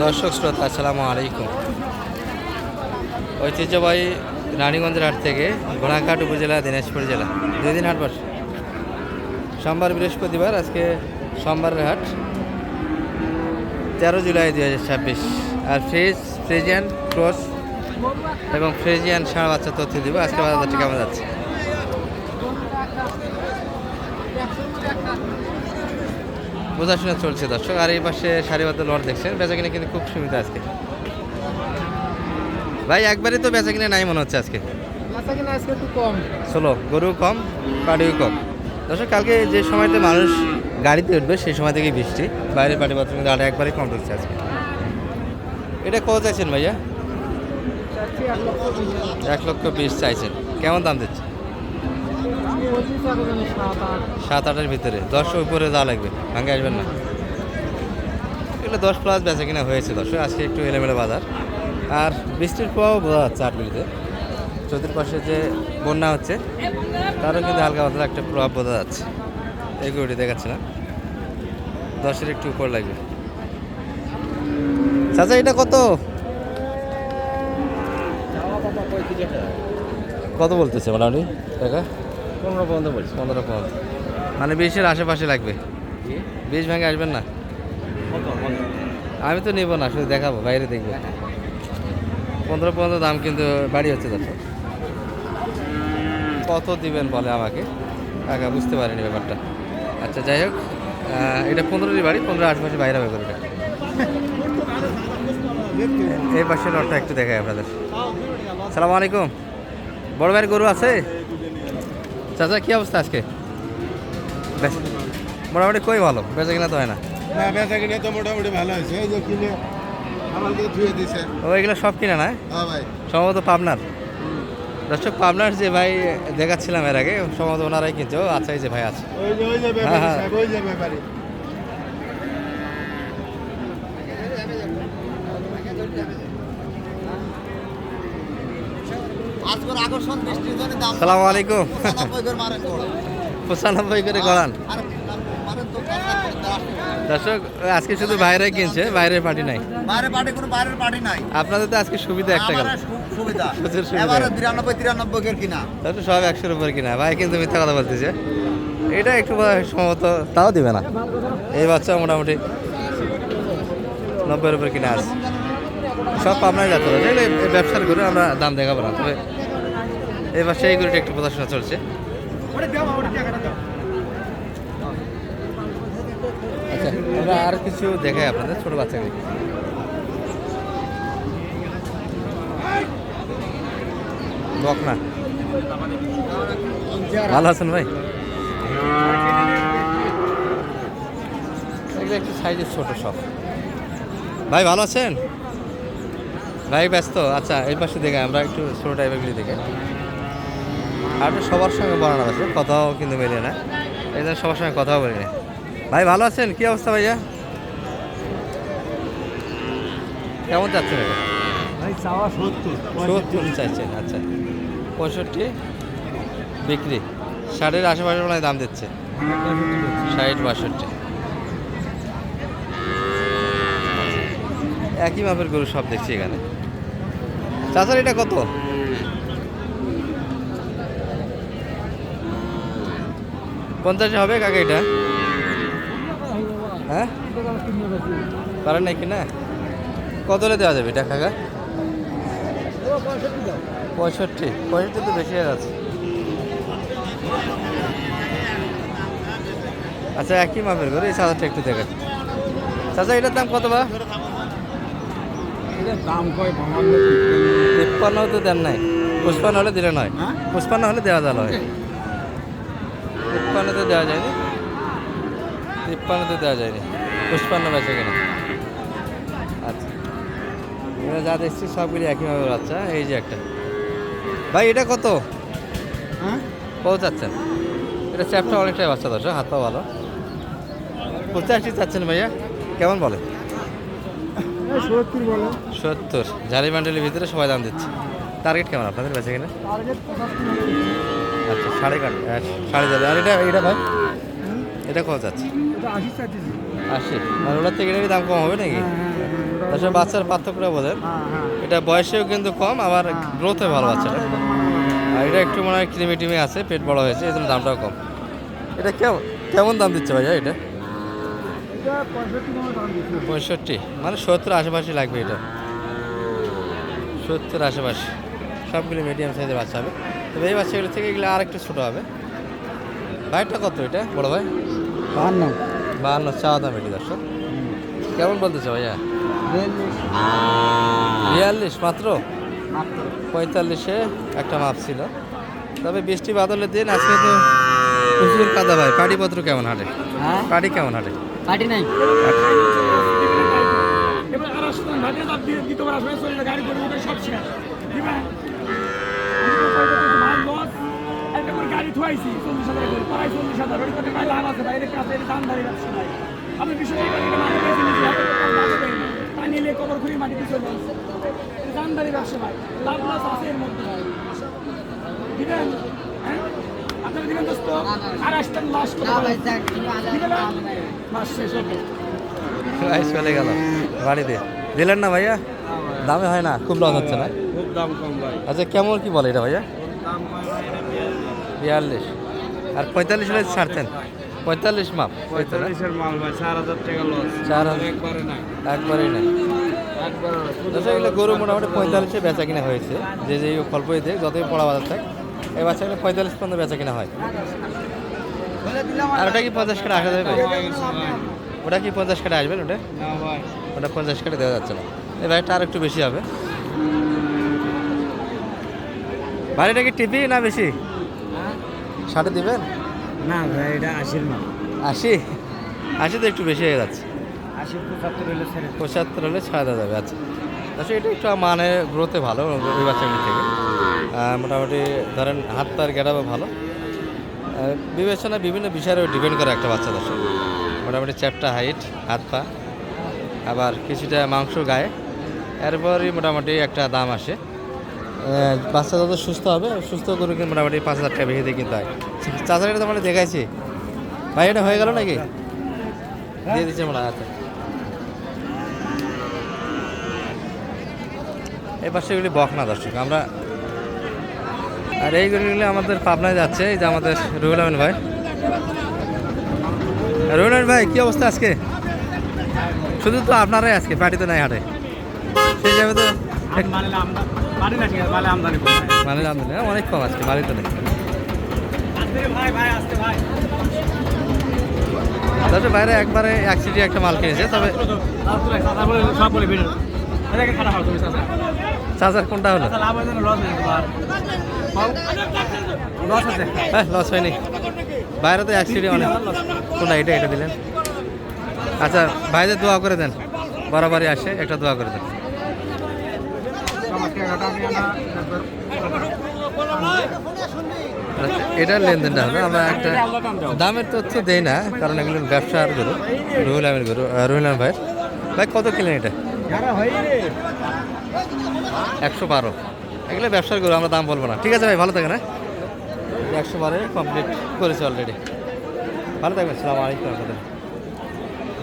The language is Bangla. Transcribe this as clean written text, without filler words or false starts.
দর্শক শ্রোতা আসসালামু আলাইকুম। ঐতিহ্যবাহী রানীগঞ্জের হাট থেকে ঘোড়াঘাট উপজেলা দিনাজপুর জেলা 2 দিন হাট বসে। সোমবার বৃহস্পতিবার, আজকে সোমবারের হাট 13 জুলাই 2026। আর ফ্রিজিয়ান ক্রস এবং ফ্রিজিয়ান ষাঁড় বাচ্চা তথ্য দিব। আজকে বাজারটা কেমন যাচ্ছে? বোঝাশোনা চলছে দর্শক। আর এই পাশে সারিবদ্ধ লট দেখছেন, বেচা কিনে কিন্তু খুব সুবিধা আজকে। ভাই একবারই তো বেচা কিনে নাই মনে হচ্ছে আজকে। চলো, গরু কম, পাটিও কম দর্শক। কালকে যে সময়তে মানুষ গাড়িতে উঠবে সেই সময় থেকে বৃষ্টি, বাইরে পাটি পাত্র কিন্তু আটা একবারই কম ঢুকছে আজকে। এটা কত চাইছেন ভাইয়া? 1,20,000 চাইছেন। কেমন দাম দিচ্ছে? 7-8-এর ভিতরে। 10 উপরে যাওয়া লাগবে, ভাঙে আসবেন না। এগুলো 10+ বেচা কিনা হয়েছে দর্শক। আজকে একটু এলোমেলো বাজার, আর বৃষ্টির প্রভাব বোঝা যাচ্ছে আটগুলিতে। চতুর্পাশে যে বন্যা হচ্ছে তারও কিন্তু হালকা পাতলা একটা প্রভাব বোঝা যাচ্ছে। এই গরুটি দেখাচ্ছে না, 10-এর একটু উপর লাগবে। চাচা এটা কত কত বলতেছে মোটামুটি টাকা? 15 পর্যন্ত বলছি। 15 মানে 20-এর আশেপাশে লাগবে। 20 ভাঙে আসবেন না? আমি তো নেবো না, শুধু দেখাবো, বাইরে দেখবো। 15 পর্যন্ত দাম কিন্তু বাড়ি হচ্ছে দর্শক। কত দিবেন বলে আমাকে, টাকা বুঝতে পারিনি ব্যাপারটা। আচ্ছা যাই হোক, এটা 15-ই বাড়ি, 15 আশেপাশে বাইরে হবে গরুটা। এই পাশে লটটা একটু দেখাই আপনাদের। সালাম আলাইকুম। বড় ভাইয়ের গরু আছে? চাচা কি অবস্থা আজকে? মোটামুটি কই ভালো, বেচা কিনা তো হয় না? না, বেচা কিনে তো মোটামুটি ভালো হয়েছে। এই যে কিনে আমাদের ধুয়ে দিছে। ওইগুলো সব কিনা না? হ্যাঁ ভাই। সম্ভবত পাবনার দর্শক। পাবনার যে ভাই দেখাচ্ছিলাম এর আগে, সম্ভবত ওনারাই কিনছে। ও আচ্ছা, এই যে ভাই আছে। ওই যে ব্যাপারী সাহেব, ওই যে ব্যাপারী। সালাম আলাইকুম। 95 করে গড়ান দর্শক। আজকে শুধু বাইরেই কিনছে, বাইরের পার্টি নাই। বাইরের পার্টি নাই। আপনাদের তো আজকে সুবিধা একটা গেল, সুবিধা। প্রচুর সুবিধা। এবারে 93 এর কিনা। তাহলে সব 100-এর উপর কিনা। ভাই কিন্তু মিথ্যা কথা বলতেছে। এটা একটু সম্ভবত তাও দিবে না। এই বাচ্চা মোটামুটি 90-এর উপর কিনা আছে। সব পাবনায় যাতে হবে, ব্যবসার করে আমরা দাম দেখাবো না। তবে এবার সেই গরুটা একটু প্রদর্শন চলছে। আচ্ছা, আমরা আর কিছু দেখাই আপনাদের, ছোট বাচ্চাকে। বকনা ভালো আছেন ভাই? এগুলো একটু সাইজের ছোট সব। ভাই ভালো আছেন? ভাই ব্যস্ত? আচ্ছা, এই পাশে দেখে আমরা একটু ছোটো টাইপেরগুলি দেখে। আর সবার সঙ্গে বানানো আছে, কথাও কিন্তু মেলে না, এই জন্য সবার সঙ্গে কথাও বলি না। ভাই ভালো আছেন? কী অবস্থা ভাইয়া? কেমন যাচ্ছেন এটা? ভাই চাওয়া 70 চাইছেন। আচ্ছা, 65 বিক্রি। 60-এর আশেপাশে মনে হয় দাম দিচ্ছে। 60-62 একই মাপের গরু সব দেখছি এখানে। চাচার এটা কত? 50 হবে কাকা এটা? হ্যাঁ, পারেন নাকি না? কত হলে দেওয়া যাবে এটা কাকা? 65 তো বেশি হয়ে যাচ্ছে। আচ্ছা, একই মাপের গরু। এই চাচারটা একটু দেখেন। চাচা এটার দাম কত বা? দাম কয় 53 তো দেন নাই। 55 হলে দিলে নয়। 55 হলে দেওয়া যাবে। 53 তো দেওয়া যায়নি। 53 তো দেওয়া যায়নি। 55 বেচে কিনা। আচ্ছা, এবার যা দেখছি সবগুলি একইভাবে বাচ্চা। এই যে একটা ভাই, এটা কত? কত চাচ্ছেন? এটা চ্যাপটা অনেকটাই বাচ্চা দর্শক, হাত পা ভালো। 85 চাচ্ছেন ভাইয়া? কেমন বলে? 70 বলে। 70 ঝাড়ি বান্ডেলের ভিতরে সবাই দাম দিচ্ছে। টার্গেট কেমন আপনাদের বেচে কিনা? আচ্ছা, 8.5 আর এটা ভাই এটা কত যাচ্ছে? 80 80 মানে ওটার থেকে এটারই দাম কম হবে নাকি? আসলে বাচ্চার পার্থক্যটা বোঝেন, এটা বয়সেও কিন্তু কম, আবার গ্রোথে ভালো বাচ্চাটা। আর এটা একটু মনে হয় ক্রিমি টিমি আছে, পেট বড় হয়েছে, এই জন্য দামটাও কম। এটা কেমন কেমন দাম দিচ্ছে ভাইয়া এটা? 65, মানে 70 আশেপাশে লাগবে এটা, 70 আশেপাশে। সবগুলি মিডিয়াম সাইজের বাচ্চা হবে, তবে এই বাচ্চাগুলো থেকে এগুলো আর একটু ছোটো হবে। ভাইটা কত এটা বড় ভাই? 52 চাওয়া দাম এটি দর্শক। কেমন বলতেছে ভাইয়া? 42 মাত্র? 45-এ একটা মাপ ছিল, তবে বৃষ্টি বাদলের দিন আজকে তো প্রচুর কাদা ভাই। পাটিপত্র কেমন হাটে? পাটি কেমন হাটে? পাটি নাই। গাড়ি থুয়াইছি 40,000 করে, প্রায় 40,000 ওই কথা ভাই লাভ আছে ভাই, এর কাছে এর দাম দাঁড়িয়ে রাখছে ভাই। আমি বিষয় মাটি পেয়েছি নিজে হাতে তা নিলে কবর খুঁড়ি মাটি পিছনে যাচ্ছে, দাম দাঁড়িয়ে রাখছে ভাই, লাভ লস আছে এর মধ্যে ভাই। দিবেন হ্যাঁ আপনারা দিবেন দোস্ত, আর আসতেন লাস্ট মাস শেষ হবে প্রাইস চলে গেল বাড়িতে দিলেন না ভাইয়া? দামে হয় না, খুব লস হচ্ছে না? খুব দাম কম ভাই। আচ্ছা কেমন কি বলে এটা ভাইয়া? দাম কম ভাই, এটা 42 আর 45 হলে ছাড়তেন? 45 মাপ হইতো না? 45 এর মাল ভাই, 4,000 টাকা লস। 4,000 একবারে নাই, একবারই নাই। একবারে নাই। আচ্ছা এগুলো গরু মোটামুটি 45-এ বেচা কিনা হয়েছে, যে যে ফলপই দিয়ে যতই পড়া বাজার থাকে এই বাচ্চাগুলো 45 পর্যন্ত বেচা কিনা হয়। আর ওটা কি 50 কাটা আসা যাবে? ওটা কি 50 কাটা আসবেন? ওটা না ভাই, ওটা 50 কাটা দেওয়া যাচ্ছে না, এই ভাইটা আর একটু বেশি হবে। বাড়িটা কি টিপি না বেশি 60 দিবেন? না ভাই, এটা 80 মাল। 80 তো একটু বেশি হয়ে যাচ্ছে। 80-75 হলে ছেড়ে 75 হলে ছাড়া দেওয়া যাবে। আচ্ছা আচ্ছা, এটা একটু মানে গ্রোথে ভালো ওই বাচ্চাগুলি থেকে। মোটামুটি ধরেন হাত পায়ের গেটাবে ভালো। বিবেচনা বিভিন্ন বিষয়ের ডিপেন্ড করে একটা বাচ্চা দর্শক। মোটামুটি চ্যাপটা হাইট, হাত পা, আবার কিছুটা মাংস গায়ে, এরপরই মোটামুটি একটা দাম আসে। বাচ্চা যত সুস্থ হবে, সুস্থ করে কিন্তু মোটামুটি 5,000 টাকা বেশি দিয়ে কিনতে হয়। 4,000 টাকা তো মানে দেখাইছি ভাই, এটা হয়ে গেল নাকি? দিয়ে দিচ্ছে মনে হয়। আচ্ছা এই পাশে এগুলি বকনা দর্শক আমরা, আর এইগুলি আমাদের পাবনায় যাচ্ছে। এই যে আমাদের রুহুল আমিন ভাই। রুহুল আমিন ভাই, কি অবস্থা আজকে? শুধু তো আপনারাই আজকে, পার্টি তো নাই হাটে, সেই যাবে তো মানে আমদানি অনেক কম আজকে, বাড়ি তো নেই। দর্শক বাইরে একবারে 1 সিটি একটা মাল কিনেছে, তবে 4,000 কোনটা হলো? হ্যাঁ লস হয়নি, বাইরে তো 1 সিটি অনেক। কোনটা? এটা এটা দিলেন। আচ্ছা ভাইদের দোয়া করে দেন, বরাবরই আসে, একটা দোয়া করে দেন। এটা লেনদেনটা হলো, আমরা একটা দামের তথ্য দেই না, কারণ এগুলো ব্যবসার গরু। রুহুল আমিন গরু, রুহুল আমিন ভাই। ভাই কত কিলেন এটা? 112। এগুলো ব্যবসার গরু, আমরা দাম বলবো না। ঠিক আছে ভাই, ভালো থাকেন। হ্যাঁ 112 কমপ্লিট করেছে অলরেডি। ভালো থাকবেন, আসসালামু আলাইকুম।